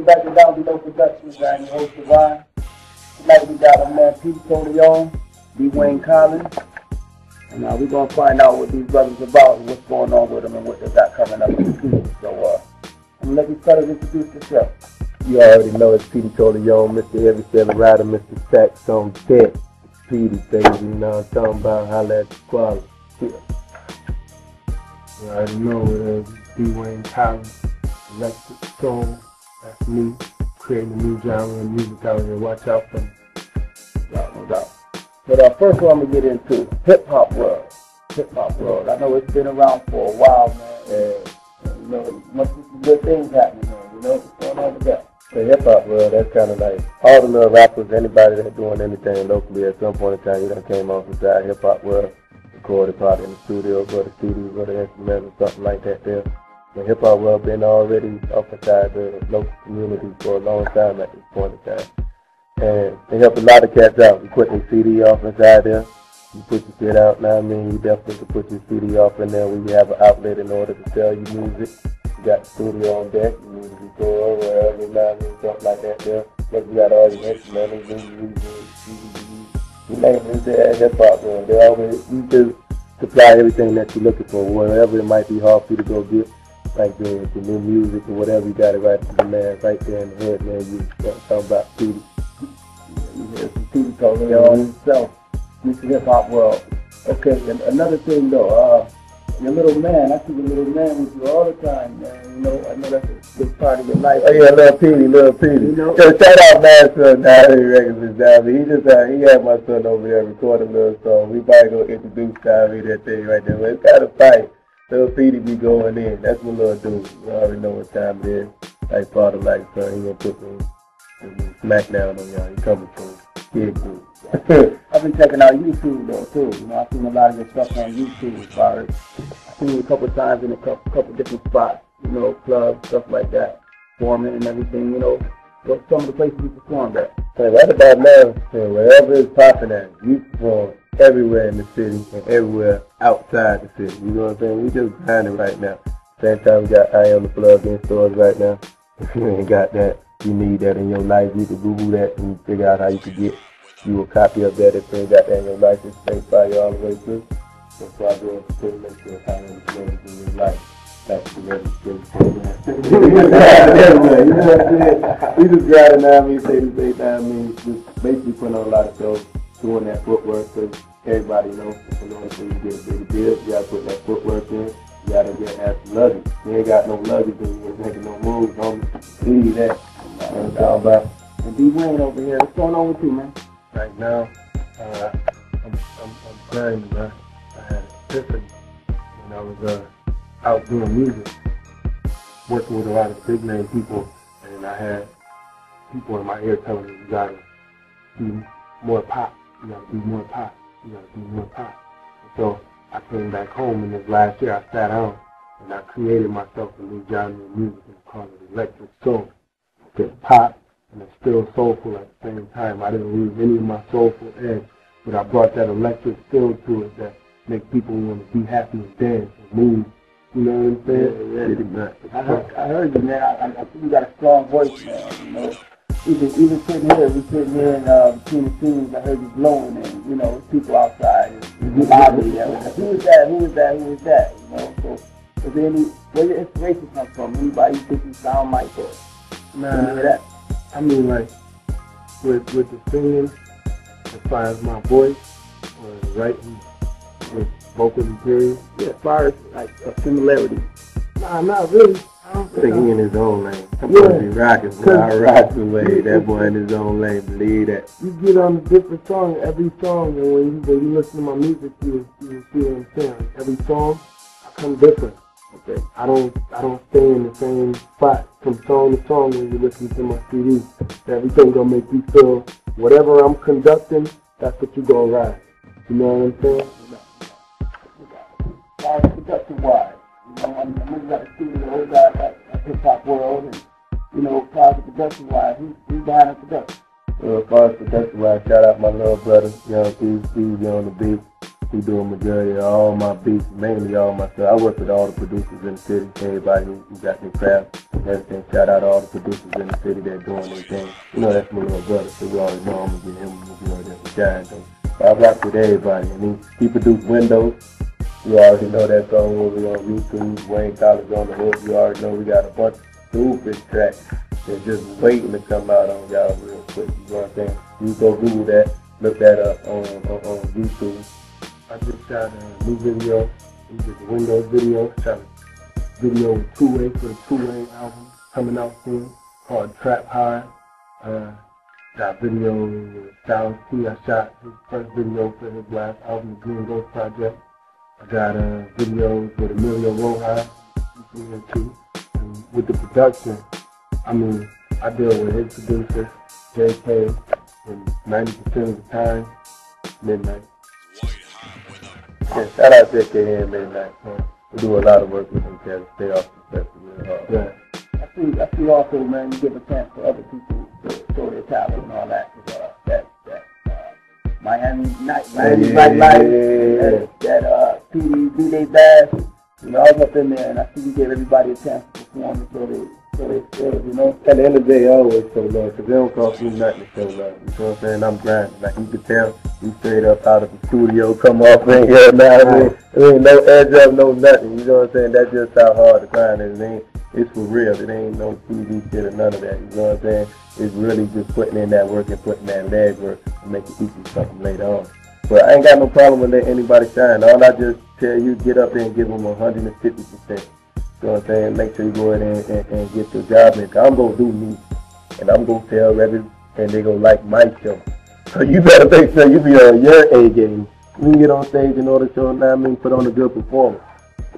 back to Down Below Productions. I'm your host, Ryan. Tonight we got a man, Petey Coleon, Dwayne Collins. And we're going to find out what these brothers about, what's going on with them, and what they got coming up in the future. So, I'm going to let these fellas introduce themselves. You already know it's Petey Coleon, Mr. Every Seven Rider, Mr. Sax on Tech. Petey, baby, you know what I'm talking about, holla at the quality. Yeah. You already know it is Dwayne Collins, Electric Soul. That's me, creating a new genre of music out here. Watch out for me. No doubt. But first one I'm going to get into, hip-hop world. Hip-hop world. I know it's been around for a while, man. And, you know, must be some good things happening there. You know, what's going on with that? The hip-hop world, that's kind of like all the little rappers, anybody that's doing anything locally at some point in time, you done came off inside hip-hop world, recorded probably in the studio, go to studios, go to instruments or something like that there. The hip-hop world been already up inside the local community for a long time at this point in time. And they help a lot of cats out. You put their CD off inside there, you put your shit out, now I mean, you definitely can put your CD off in there where you have an outlet in order to sell your music. You got the studio on deck, you need to record wherever, you know what I mean, something like that there. Plus you got all your instruments, you name it, there at hip-hop world. They always, you just supply everything that you're looking for, whatever it might be hard for you to go get. Like the new music or whatever, you got it right to the man, right there in the head, man. You talking about Petey. You hear some Petey Coleon himself, Mr. Hip Hop World. Okay, and another thing though, your little man, I see your little man with you all the time, man. You know, I know that's a big part of your life. Oh yeah, little Petey. You know? So shout out man son down here, Records down here. He had my son over there recording a little song. We probably gonna introduce down here that thing right there. But it's kind of fight. Little Petey be going in. That's what little dude. You already know what time it is. Like father, like son. He gonna put me smack down on y'all. He coming for kid dude. I've been checking out YouTube though too. You know, I've seen a lot of your stuff on YouTube as far as I've seen you a couple of times in a couple different spots. You know, clubs, stuff like that, performing and everything. You know, what's some of the places you performed at? Hey, right about now, wherever it's popping at, you perform everywhere in the city and everywhere outside the city. You know what I'm saying? We just behind it right now. Same time we got I Am the Plug in stores right now. If you ain't got that, you need that in your life. You can Google that and figure out how you can get you a copy of that if you ain't got that in your life. It's safe by you all the way through. That's why I go to make sure I Am the Plug in your life. That's the registry program. Everywhere, you know what I'm saying? We just got it now, say the same time, just basically putting on a lot of shows, doing that footwork, so everybody knows, in order for you to get a big deal, you gotta put that footwork in, you gotta have some luggage. You ain't got no luggage and you ain't making no moves, homie. See that. That's what I'm talking about. And Dwayne over here, what's going on with you, man? Right now, I'm grinding, man. I had an epiphany when I was out doing music, working with a lot of big name people, and I had people in my ear telling me, you gotta do more pop, you gotta do more pop, you gotta do more pop. And so I came back home, and this last year I sat down and I created myself a new genre of music and called it electric soul. It's pop and it's still soulful at the same time. I didn't lose any of my soulful edge, but I brought that electric feel to it that makes people want to be happy and dance and move. You know what I'm saying? Yeah. I heard you, man. I think you got a strong voice, man. You know, even sitting here, we sitting here in between the scenes. I heard you blowing, and you know, people outside and the lobby. Who is that? Who is that? Who is that? You know, so is there any where your inspiration comes from? Anybody you think you sound like that? Nah, that? I mean, like with the singing, as far as my voice or writing with vocals and period. Yeah, as far as like a similarity. Nah, not really. I don't think he in his own lane. I'm supposed to be rocking, but I rock the way. That boy in his own lane, believe that. You get on a different song, every song, and when you listen to my music, you see what I'm saying. Every song, I come different. Okay, I don't stay in the same spot from song to song when you listen to my CD. Everything gonna make you feel whatever I'm conducting. That's what you gonna ride. You know what I'm saying? As far as production-wise, you know, I know you got a studio, you got a hip-hop world, and, you know, as far as production-wise, who's behind the production? Well, as far as production-wise, shout out my little brother, Young Steve on the beat. He do a majority of all my beats, mainly all my stuff. I work with all the producers in the city, everybody who got their craft and everything. Shout out to all the producers in the city that doing their thing. You know, that's my little brother, so you already know I'm gonna get him a majority of the shine. So I rock with everybody, and he produced Windows. You already know that song will be on YouTube. Dwayne College on the hook. You already know we got a bunch of stupid tracks that's just waiting to come out on y'all real quick. You know what I'm saying? You go Google that, look that up on YouTube. I just shot a new video. It was just a Windows video. Shot a video with 2-Way for the 2-Way album coming out soon called Trap High. Got video with Styles P. I shot his first video for his last album, the Green Ghost Project. I got videos with Emilio Rojas, too. And with the production, I mean, I deal with his producer, JK, and 90% of the time, Midnight. Yeah, shout out to JK and Midnight. We do a lot of work with them cats. Stay off the festival real hard. Yeah. I see also, man, you give a chance for other people to show their talent and all that. Miami Nightlife, that Petey D-Day Bash, you know, I was up in there and I see you gave everybody a chance to perform and so they feel, you know. At the end of the day, I always show love, because it don't cost me nothing to show love. You know what I'm saying? I'm grinding. Like you can tell, we straight up out of the studio, come off in here now. I mean, there ain't no edge up, no nothing. You know what I'm saying? That's just how hard the grind is. It's for real. It ain't no TV shit or none of that. You know what I'm saying? It's really just putting in that work and putting that leg work to make it equal something later on. But I ain't got no problem with letting anybody shine. All I just tell you, get up there and give them 150%. You know what I'm saying? Make sure you go in and get your job in. Cause I'm going to do me. And I'm going to tell and they going to like my show. So you better make sure you be on your A game. You can get on stage in order to show, put on a good performance.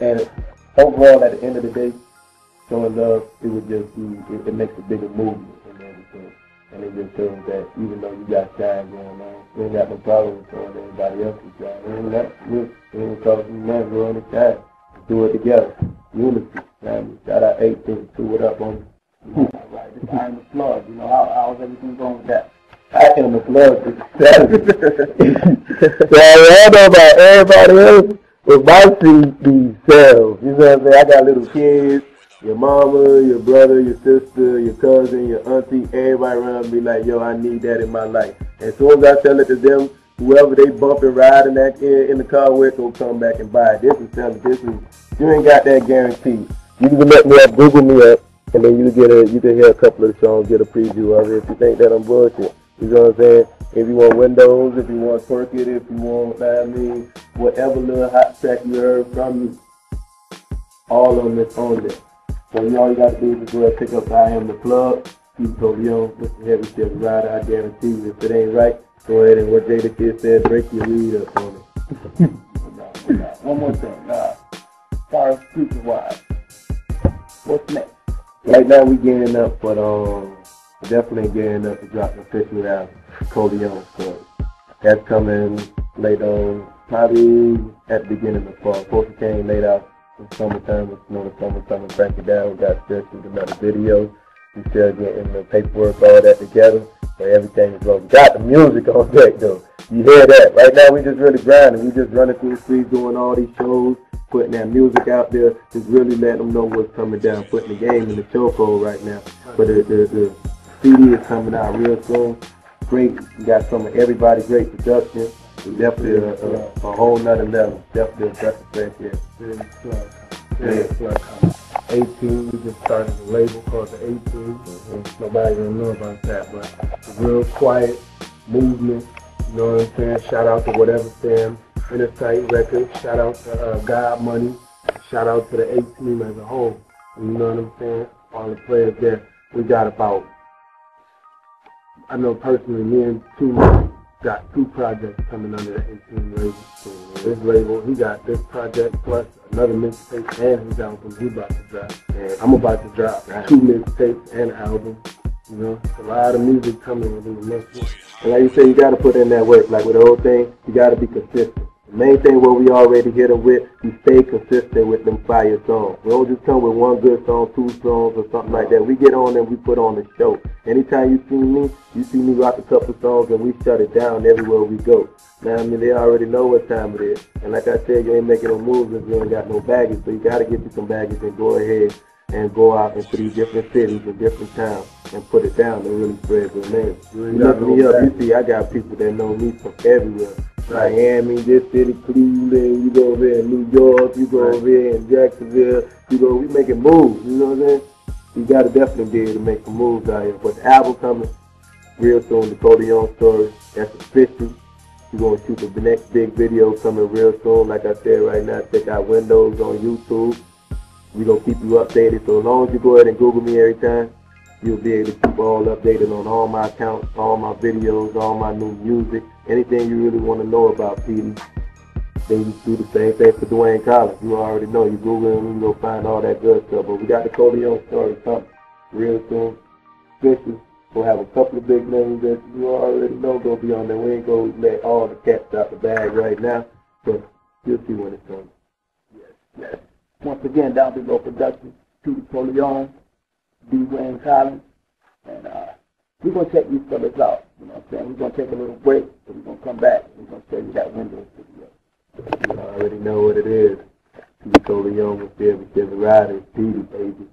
And overall, at the end of the day, showing love, it would just be, it makes a bigger movement and everything. And it just shows that even though you got shine going on, you ain't got no problem with showing everybody else's shine. It ain't costing nothing, go on the shine. Do it together. Unity. Shout out 18, do it up on it. Right, I am the plug, you know, how's everything going with that? I am the plug. So I don't know about everybody else, but my seed be self. You know what I'm saying? I got little kids. Your mama, your brother, your sister, your cousin, your auntie, everybody around me like, yo, I need that in my life. And as soon as I tell it to them, whoever they bump and ride in the car with will come back and buy it. This is you ain't got that guarantee. You can look me up, Google me up, and then you can hear a couple of the songs, get a preview of it if you think that I'm bullshit. You know what I'm saying? If you want Windows, if you want Twerk It, if you want, whatever little hot track you heard from me, all of them is on there. So all you got to do is go ahead and pick up I Am the Plug, Petey Coleon, Mr. Heavy Chef Rider. I guarantee you, if it ain't right, go ahead and what Jada Kid said, break your weed up on it. One more thing, as far as future-wise, what's next? Right now we gearing up for definitely gearing up to drop the official album, Coleon. So that's coming later on, probably at the beginning of the fall. Of course, it came late out. In summertime, the summer break it down. We got to shoot another video. We still getting the paperwork, all that together. So everything is going. We got the music on deck though. You hear that? Right now we just really grinding. We just running through the streets, doing all these shows, putting that music out there, just really letting them know what's coming down, putting the game in the chokehold right now. But the CD is coming out real soon. Great. We got some of everybody, great production. It's definitely a whole nother level. Definitely a breath of fresh air. Yeah. 18, we just started a label called the 18. Nobody gonna know about that, but it's a real quiet movement. You know what I'm saying? Shout out to whatever Sam, Inner Sight Records. Shout out to God Money. Shout out to the 18 as a whole. You know what I'm saying? All the players there. We got about, I know personally, me and Two got 2 projects coming under the 18 label. So this label, he got this project plus another mixtape and his album he about to drop. And I'm about to drop 2 mixtapes and an album. You know, it's a lot of music coming within the next year. And like you say, you got to put in that work. Like with the whole thing, you got to be consistent. The main thing what we already hit them with, we stay consistent with them fire songs. We don't just come with one good song, 2 songs or something like that. We get on and we put on the show. Anytime you see me rock a couple songs and we shut it down everywhere we go. Now, I mean, they already know what time it is. And like I said, you ain't making no moves if you ain't got no baggage. So you got to get you some baggage and go ahead and go out into these different cities and different towns and put it down and really spread your name. You look me up, you see I got people that know me from everywhere. Miami, this city, Cleveland, you go over there in New York, you go over here in Jacksonville, we making moves, you know what I'm saying? You gotta definitely be able to make some moves out here. But the album coming real soon, the Coleon story, that's official. We're gonna shoot the next big video coming real soon. Like I said right now, check out Windows on YouTube. We're gonna keep you updated. So as long as you go ahead and Google me every time, you'll be able to keep all updated on all my accounts, all my videos, all my new music, anything you really want to know about Petey. Then you do the same thing for Dwayne Collins. You already know. You Google him, you go find all that good stuff. But we got the Coleon story coming real soon. Official. We'll have a couple of big names that you already know gonna be on there. We ain't gonna let all the cats out the bag right now, but you'll see when it comes. Yes. Once again, Down Below Productions, Petey Coleon, Dwayne Collins, and we're going to check these fellas out, you know what I'm saying? We're going to take a little break, and we're going to come back, and we're going to show you that Windows video. You already know what it is. Petey Coleon with every rider, Petey, baby.